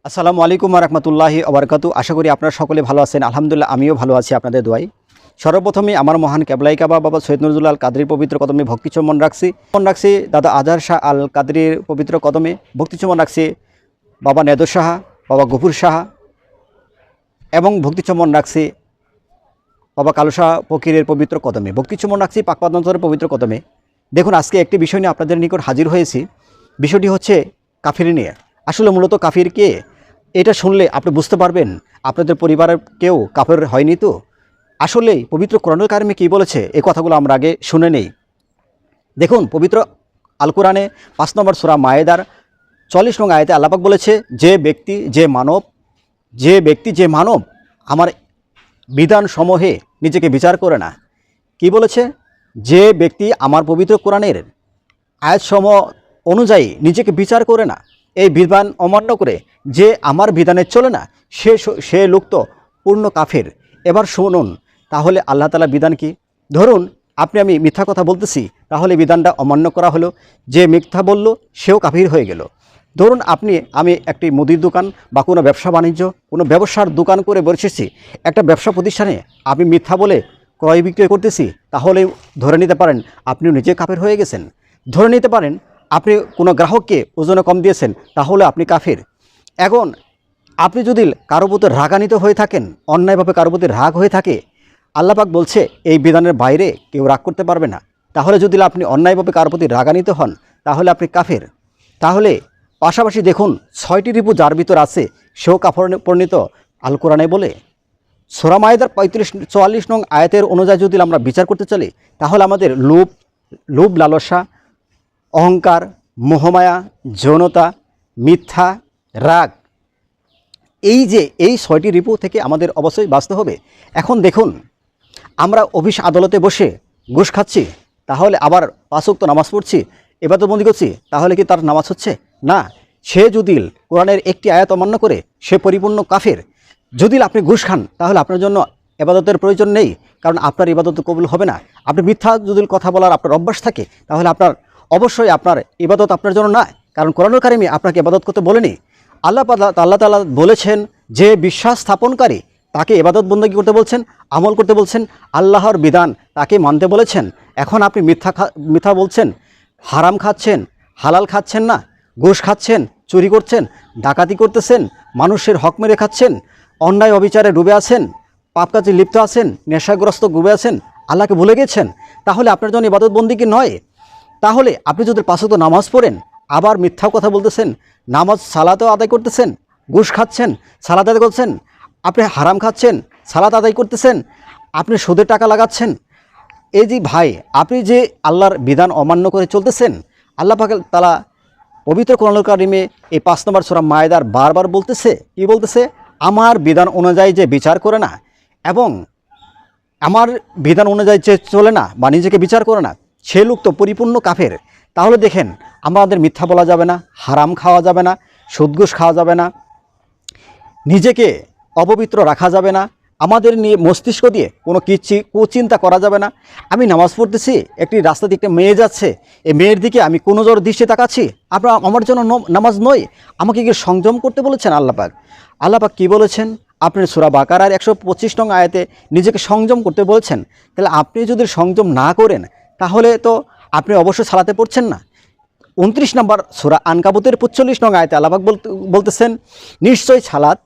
আসসালামু আলাইকুম ওয়া রাহমাতুল্লাহি ওয়া বারাকাতুহু। আশা করি আপনারা সকলে ভালো আছেন। আলহামদুলিল্লাহ আমিও ভালো আছি আপনাদের দোয়ায়। সর্বপ্রথমে আমার মহান কেবলাই কাবা বাবা সৈয়দ নজরুল আল কাদরির পবিত্র কদমে ভক্তি চুম্বন রাখছি দাদা আজহার শাহ আল কাদরির পবিত্র কদমে ভক্তি চুম্বন রাখছি বাবা নেদর সাহা, বাবা গফুর সাহা এবং ভক্তি চুম্বন রাখছি বাবা কালো শাহ ফকিরের পবিত্র কদমে ভক্তি চুম্বন রাখছি পাকপাদন্তরের পবিত্র কদমে। দেখুন, আজকে একটি বিষয় নিয়ে আপনাদের নিকট হাজির হয়েছি। বিষয়টি হচ্ছে কাফির নিয়ে। আসলে মূলত কাফির কে, এটা শুনলে আপনি বুঝতে পারবেন আপনাদের পরিবারের কেউ কাফের হয়নি তো। আসলেই পবিত্র কোরআনুল কারিমে কী বলেছে এই কথাগুলো আমরা আগে শুনে নেই। দেখুন, পবিত্র আল কোরআনে 5 নম্বর সূরা মায়েদার 40 নং আয়াতে আল্লাহ পাক বলেছে, যে ব্যক্তি যে মানব আমার বিধান সমূহে নিজেকে বিচার করে না। কি বলেছে? যে ব্যক্তি আমার পবিত্র কোরআনের আয়াতসমূহ অনুযায়ী নিজেকে বিচার করে না, এই বিধান অমান্য করে যে আমার বিধানে চলে না, সে লোক তো পূর্ণ কাফের। এবার শুনুন, তাহলে আল্লাহ তাআলার বিধান কি? ধরুন আমি মিথ্যা কথা বলতেছি, তাহলে বিধানটা অমান্য করা হলো। যে মিথ্যা বলল সেও কাফির হয়ে গেল। ধরুন আমি একটি মুদির দোকান বা কোনো ব্যবসা বাণিজ্য, কোনো ব্যবসার দোকান করে বসেছি, একটা ব্যবসা প্রতিষ্ঠানে আমি মিথ্যা বলে ক্রয় বিক্রয় করতেছি, তাহলে ধরে নিতে পারেন আপনিও নিজে কাফের হয়ে গেছেন। ধরে নিতে পারেন আপনি কোনো গ্রাহককে ওজনে কম দিয়েছেন, তাহলে আপনি কাফের। এখন আপনি যদি কারো প্রতি রাগান্বিত হয়ে থাকেন, অন্যায়ভাবে কারো প্রতি রাগ হয়ে থাকে, আল্লাহ পাক বলছে এই বিধানের বাইরে কেউ রাগ করতে পারবে না। তাহলে যদি আপনি অন্যায়ভাবে কারো প্রতি রাগান্বিত হন, তাহলে আপনি কাফের। তাহলে পাশাপাশি দেখুন, 6টি রিপু যার ভিতর আছে সেও কাফর পরিণত আল কোরআনে বলে। সূরা মায়েদার 44 নং আয়াতের অনুযায়ী যদি আমরা বিচার করতে চলি, তাহলে আমাদের লোভ লালসা, অহংকার, মোহমায়া, যৌনতা, মিথ্যা, রাগ, এই 6টি রিপু থেকে আমাদের অবশ্যই বাঁচতে হবে। এখন দেখুন, আমরা অফিস আদালতে বসে ঘুষ খাচ্ছি, তাহলে আবার 5 ওয়াক্ত নামাজ পড়ছি, ইবাদতবন্দি করছি, তাহলে কি তার নামাজ হচ্ছে না? সে যদি কোরআনের একটি আয়াত অমান্য করে সে পরিপূর্ণ কাফের। যদি আপনি ঘুষ খান, তাহলে আপনার জন্য ইবাদতের প্রয়োজন নেই, কারণ আপনার ইবাদত কবুল হবে না। আপনি মিথ্যা যদি কথা বলার আপনার অভ্যাস থাকে, তাহলে অবশ্যই আপনার ইবাদত আপনার জন্য না, কারণ কোরআনুল কারিমে আপনাকে ইবাদত করতে বলেনি। আল্লাহ তাআলা বলেছেন যে বিশ্বাস স্থাপনকারী তাকে ইবাদত বন্দেগী করতে বলছেন, আমল করতে বলছেন, আল্লাহর বিধান তাকে মানতে বলেছেন। এখন আপনি মিথ্যা বলছেন, হারাম খাচ্ছেন, হালাল খাচ্ছেন না, ঘুষ খাচ্ছেন, চুরি করছেন, ডাকাতি করতেছেন, মানুষের হক মেরে খাচ্ছেন, অন্যায় অবিচারে ডুবে আছেন, পাপ কাজে লিপ্ত আছেন, নেশাগ্রস্ত ডুবে আছেন, আল্লাহকে ভুলে গেছেন, তাহলে আপনার জন্য ইবাদত বন্দেগী নয়। তাহলে আপনি যদি 5 ওয়াক্ত নামাজ পড়েন, আবার মিথ্যা কথা বলতেছেন, নামাজ সালাতও আদায় করতেছেন, ঘুষ খাচ্ছেন, সালাত আদায় করছেন, আপনি হারাম খাচ্ছেন, সালাত আদায় করতেছেন, আপনি সুদের টাকা লাগাচ্ছেন। এই যে ভাই, আপনি যে আল্লাহর বিধান অমান্য করে চলতেছেন, আল্লাহ পাক তাআলা পবিত্র কোরআনুল কারিমে এই 5 নম্বর সূরা মায়েদার বারবার বলতেছে, কি বলতেছে? আমার বিধান অনুযায়ী যে বিচার করে না এবং আমার বিধান অনুযায়ী যে চলে না বা নিজেকে বিচার করে না, সে লোক তো পরিপূর্ণ কাফের। তাহলে দেখেন, আমাদের মিথ্যা বলা যাবে না, হারাম খাওয়া যাবে না, সুদ ঘুষ খাওয়া যাবে না, নিজেকে অপবিত্র রাখা যাবে না, আমাদের নিয়ে মস্তিষ্ক দিয়ে কোনো কুচিন্তা করা যাবে না। আমি নামাজ পড়তেছি, একটি রাস্তা দিয়ে একটা মেয়ে যাচ্ছে, এই মেয়ের দিকে আমি কোনো জোর দৃষ্টি তাকাচ্ছি, আমার জন্য নামাজ নয়। আমাকে কি সংযম করতে বলেছেন আল্লাহ পাক কী বলেছেন? আপনি সূরা বাকারার 125 নং আয়াতে নিজেকে সংযম করতে বলছেন। তাহলে আপনি যদি সংযম না করেন, তাহলে তো আপনি অবশ্যই সালাতে পড়ছেন না। 29 নম্বর সূরা আনকাবুতের 45 নং আয়াতে আল্লাহ পাক বলতেছেন, নিশ্চয়ই সালাত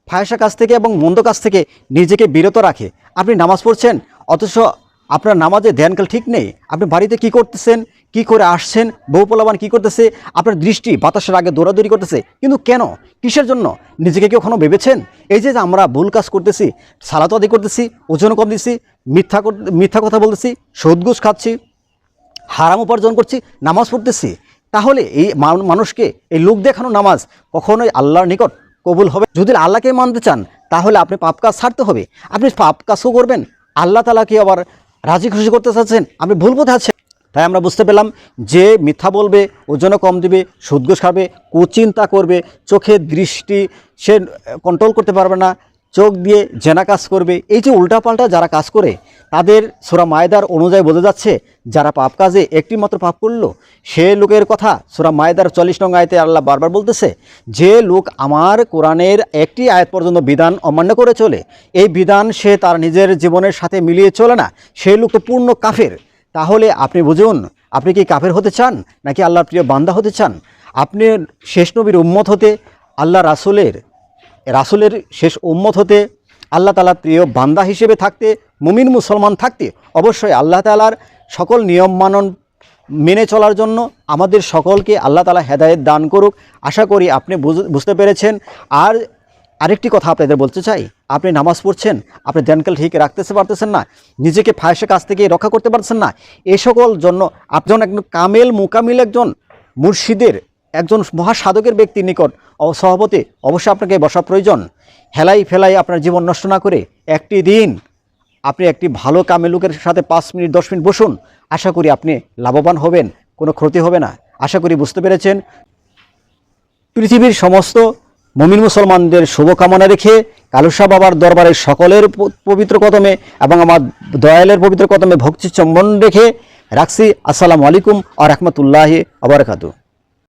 ফাহিশা কাজ থেকে এবং মন্দ কাজ থেকে নিজেকে বিরত রাখে। আপনি নামাজ পড়ছেন, অথচ আপনার নামাজে ধ্যানকাল ঠিক নেই। আপনি বাড়িতে কি করতেছেন, কি করে আসছেন, বউ পোলাপান কী করতেছে, আপনার দৃষ্টি বাতাসের আগে দৌড়াদৌড়ি করতেছে। কিন্তু কেন, কিসের জন্য? নিজেকে কি কখনো ভেবেছেন? এই যে আমরা ভুল কাজ করতেছি, সালাত আদায় করতেছি, ওজন কম দিচ্ছি, মিথ্যা কথা বলতেছি, সুদ ঘুষ খাচ্ছি, হারাম উপার্জন করছি, নামাজ পড়তেছি, তাহলে এই মানুষকে এই লোক দেখানো নামাজ কখনোই আল্লাহর নিকট কবুল হবে। যদি আল্লাহকে মানতে চান, তাহলে আপনি পাপ কাজ ছাড়তে হবে। আপনি পাপ কাজও করবেন, আল্লাহ তাআলাকে আবার রাজি খুশি করতে চাচ্ছেন, আপনি ভুল পথে আছেন। তাই আমরা বুঝতে পেলাম যে মিথ্যা বলবে, ওজনে কম দিবে, সুদ ঘুষ খাবে, কুচিন্তা করবে, চোখের দৃষ্টি সে কন্ট্রোল করতে পারবে না, চোখ দিয়ে জেনা কাজ করবে, এই যে উল্টাপাল্টা যারা কাজ করে তাদের সূরা মায়েদার অনুযায়ী বোঝা যাচ্ছে যারা পাপ কাজে একটি মাত্র পাপ করলো সে লোকের কথা সূরা মায়েদার 40 নং আয়াতে আল্লাহ বারবার বলতেছে, যে লোক আমার কোরআনের একটি আয়াত পর্যন্ত বিধান অমান্য করে চলে, এই বিধান সে তার নিজের জীবনের সাথে মিলিয়ে চলে না, সেই লোক তো পূর্ণ কাফের। তাহলে আপনি বুঝুন, আপনি কি কাফের হতে চান নাকি আল্লাহর প্রিয় বান্দা হতে চান? আপনি শেষ নবীর উম্মত হতে, আল্লাহ রাসূলের শেষ উম্মত হতে, আল্লাহ তাআলার প্রিয় বান্দা হিসেবে থাকতে, মুমিন মুসলমান থাকতে অবশ্যই আল্লাহ তাআলার সকল নিয়ম মানন মেনে চলার জন্য আমাদের সকলকে আল্লাহ তাআলা হেদায়েত দান করুক। আশা করি আপনি বুঝতে পেরেছেন। আর আরেকটি কথা আপনাদের বলতে চাই, আপনি নামাজ পড়ছেন, আপনি ধ্যানকাল ঠিক পারতেছেন না, নিজেকে ফাহিশের কাছ থেকে রক্ষা করতে পারছেন না, এ সকল জন্য আপনি একজন কামেল মুকামিল একজন মুর্শিদের একজন মহাসাধকের ব্যক্তির নিকট সহবতে অবশ্যই আপনাকে বসা প্রয়োজন। হেলাই ফেলাই আপনার জীবন নষ্ট না করে একটি দিন আপনি একটি ভালো কামেল লোকের সাথে 5 মিনিট 10 মিনিট বসুন, আশা করি আপনি লাভবান হবেন, কোনো ক্ষতি হবে না। আশা করি বুঝতে পেরেছেন। পৃথিবীর সমস্ত মুমিন মুসলমানদের শুভকামনা রেখে কালুসা বাবার দরবারে সকলের পবিত্র কদমে এবং আমার দয়ালের পবিত্র কদমে ভক্তি চুম্বন রেখে রাখছি। আসসালামু আলাইকুম ওয়া রাহমাতুল্লাহি ওয়া বারাকাতুহু।